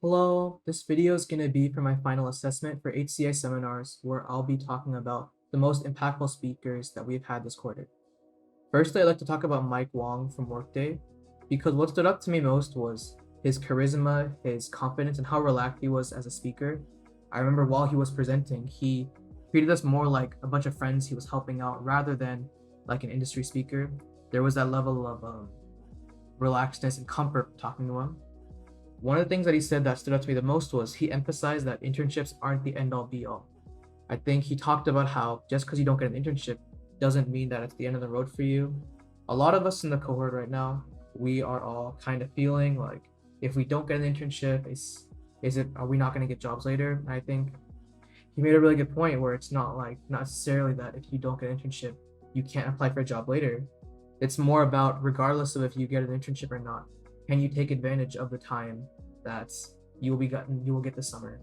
Hello, this video is going to be for my final assessment for HCI seminars where I'll be talking about the most impactful speakers that we've had this quarter. Firstly, I'd like to talk about Mike Wong from Workday because what stood out to me most was his charisma, his confidence, and how relaxed he was as a speaker. I remember while he was presenting, he treated us more like a bunch of friends he was helping out rather than like an industry speaker. There was that level of relaxedness and comfort talking to him. One of the things that he said that stood out to me the most was he emphasized that internships aren't the end all be all. I think he talked about how just because you don't get an internship doesn't mean that it's the end of the road for you. A lot of us in the cohort right now, we are all kind of feeling like if we don't get an internship, are we not going to get jobs later? And I think he made a really good point where it's not necessarily that if you don't get an internship, you can't apply for a job later. It's more about regardless of if you get an internship or not, can you take advantage of the time that you will get this summer?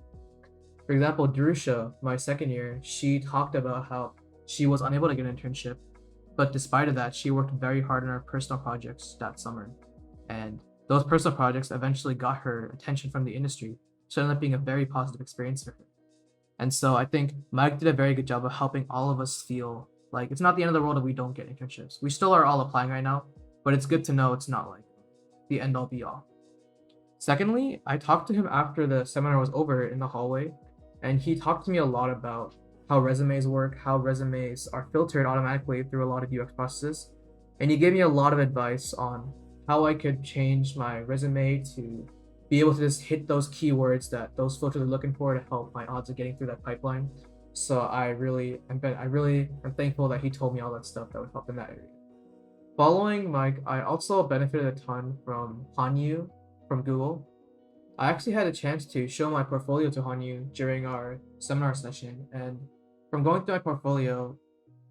For example, Drusha, my second year, she talked about how she was unable to get an internship, but despite of that, she worked very hard on her personal projects that summer. And those personal projects eventually got her attention from the industry, so it ended up being a very positive experience for her. And so I think Mike did a very good job of helping all of us feel like it's not the end of the world if we don't get internships. We still are all applying right now, but it's good to know it's not like the end all be all. Secondly, I talked to him after the seminar was over in the hallway, and he talked to me a lot about how resumes work, how resumes are filtered automatically through a lot of UX processes. And he gave me a lot of advice on how I could change my resume to be able to just hit those keywords that those filters are looking for to help my odds of getting through that pipeline. So I really am thankful that he told me all that stuff that would help in that area. Following Mike, I also benefited a ton from Hanyu from Google. I actually had a chance to show my portfolio to Hanyu during our seminar session, and from going through my portfolio,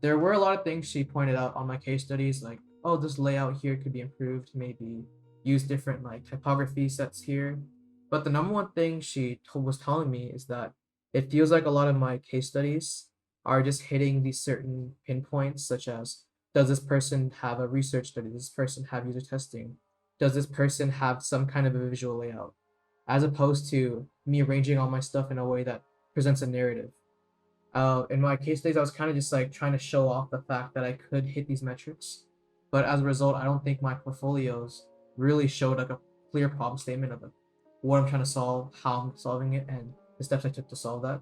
there were a lot of things she pointed out on my case studies, like, oh, this layout here could be improved, maybe use different like typography sets here. But the number one thing she was telling me is that it feels like a lot of my case studies are just hitting these certain pinpoints, such as does this person have a research study? Does this person have user testing? Does this person have some kind of a visual layout? As opposed to me arranging all my stuff in a way that presents a narrative. In my case studies, I was kind of just like trying to show off the fact that I could hit these metrics. But as a result, I don't think my portfolios really showed like a clear problem statement of what I'm trying to solve, how I'm solving it, and the steps I took to solve that.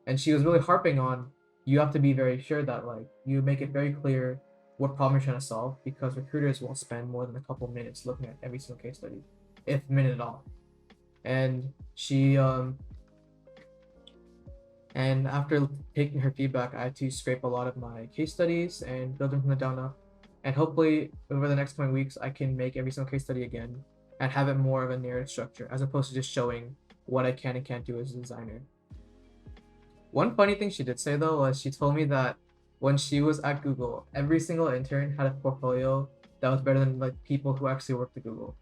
And she was really harping on you have to be very sure that like you make it very clear what problem you're trying to solve because recruiters won't spend more than a couple minutes looking at every single case study, if a minute at all. And and after taking her feedback, I had to scrape a lot of my case studies and build them from the down up. And hopefully over the next coming weeks, I can make every single case study again and have it more of a narrative structure as opposed to just showing what I can and can't do as a designer. One funny thing she did say though was she told me that when she was at Google, every single intern had a portfolio that was better than like people who actually worked at Google.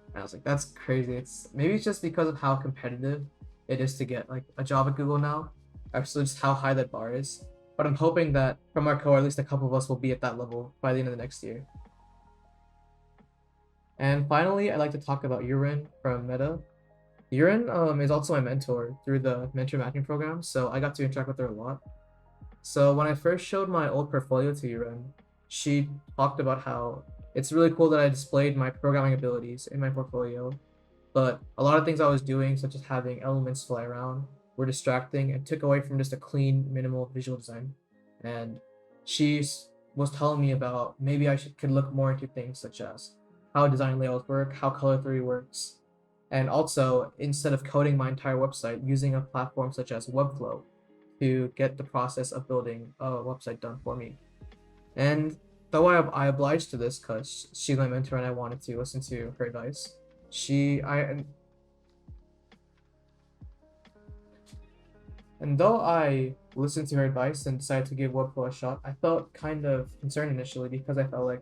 And I was like, that's crazy. It's just because of how competitive it is to get like a job at Google now. Actually, just how high that bar is. But I'm hoping that from our cohort, at least a couple of us will be at that level by the end of the next year. And finally, I'd like to talk about Yurin from Meta. Yurin is also my mentor through the mentor matching program, so I got to interact with her a lot. So when I first showed my old portfolio to Yurin, she talked about how it's really cool that I displayed my programming abilities in my portfolio, but a lot of things I was doing, such as having elements fly around, were distracting and took away from just a clean, minimal visual design. And she was telling me about maybe could look more into things such as how design layouts work, how color theory works, and also instead of coding my entire website, using a platform such as Webflow to get the process of building a website done for me. And though I obliged to this because she's my mentor and I wanted to listen to her advice, and though I listened to her advice and decided to give Webflow a shot, I felt kind of concerned initially because I felt like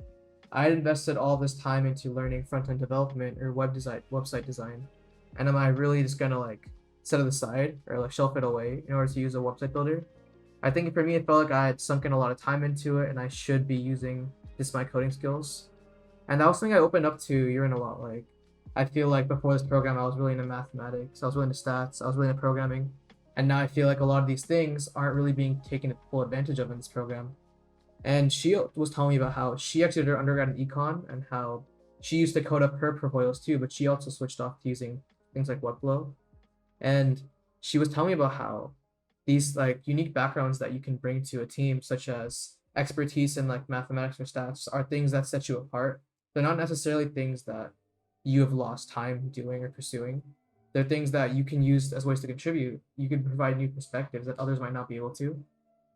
I had invested all this time into learning front-end development or website design, and am I really just gonna like set it aside or like shelf it away in order to use a website builder? I think for me, it felt like I had sunken a lot of time into it and I should be using just my coding skills. And that was something I opened up to Yurin a lot. Like, I feel like before this program, I was really into mathematics, I was really into stats, I was really into programming. And now I feel like a lot of these things aren't really being taken full advantage of in this program. And she was telling me about how she actually did her undergrad in econ and how she used to code up her portfolios too, but she also switched off to using things like Webflow. And she was telling me about how these like unique backgrounds that you can bring to a team, such as expertise in like mathematics or stats, are things that set you apart. They're not necessarily things that you have lost time doing or pursuing. They're things that you can use as ways to contribute. You can provide new perspectives that others might not be able to.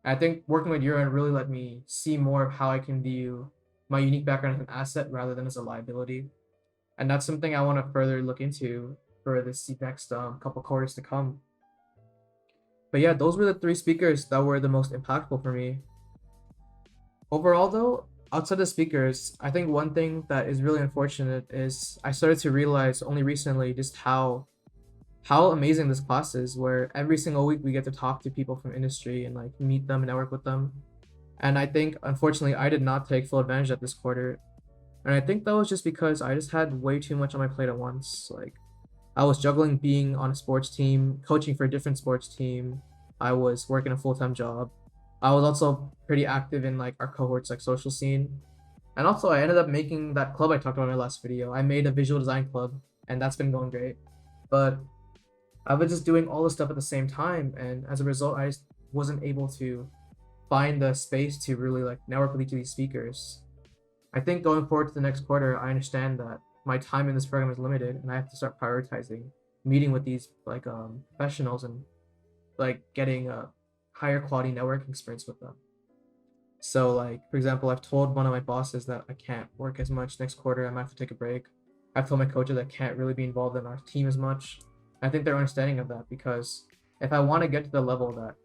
I think working with Euro really let me see more of how I can view my unique background as an asset rather than as a liability. And that's something I want to further look into for this next couple quarters to come. But yeah, those were the three speakers that were the most impactful for me. Overall, though, outside of speakers, I think one thing that is really unfortunate is I started to realize only recently just how amazing this class is, where every single week we get to talk to people from industry and like meet them and network with them. And I think unfortunately I did not take full advantage of this quarter. And I think that was just because I just had way too much on my plate at once. Like I was juggling being on a sports team, coaching for a different sports team. I was working a full-time job. I was also pretty active in like our cohorts like social scene. And also I ended up making that club I talked about in my last video. I made a visual design club and that's been going great. But I was just doing all this stuff at the same time, and as a result, I just wasn't able to find the space to really like network with each of these speakers. I think going forward to the next quarter, I understand that my time in this program is limited, and I have to start prioritizing meeting with these like professionals and like getting a higher quality networking experience with them. So like for example, I've told one of my bosses that I can't work as much next quarter. I might have to take a break. I've told my coaches I can't really be involved in our team as much. I think they're understanding of that because if I want to get to the level that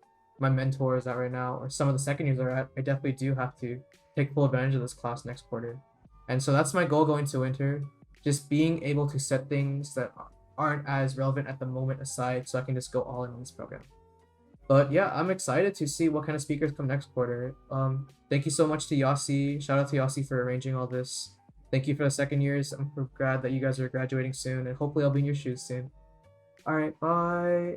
my mentor is at right now, or some of the second years are at, I definitely do have to take full advantage of this class next quarter. And so that's my goal going to winter, just being able to set things that aren't as relevant at the moment aside so I can just go all in on this program. But yeah, I'm excited to see what kind of speakers come next quarter. Thank you so much to Yossi. Shout out to Yossi for arranging all this. Thank you for the second years. I'm glad that you guys are graduating soon, and hopefully I'll be in your shoes soon. All right, bye.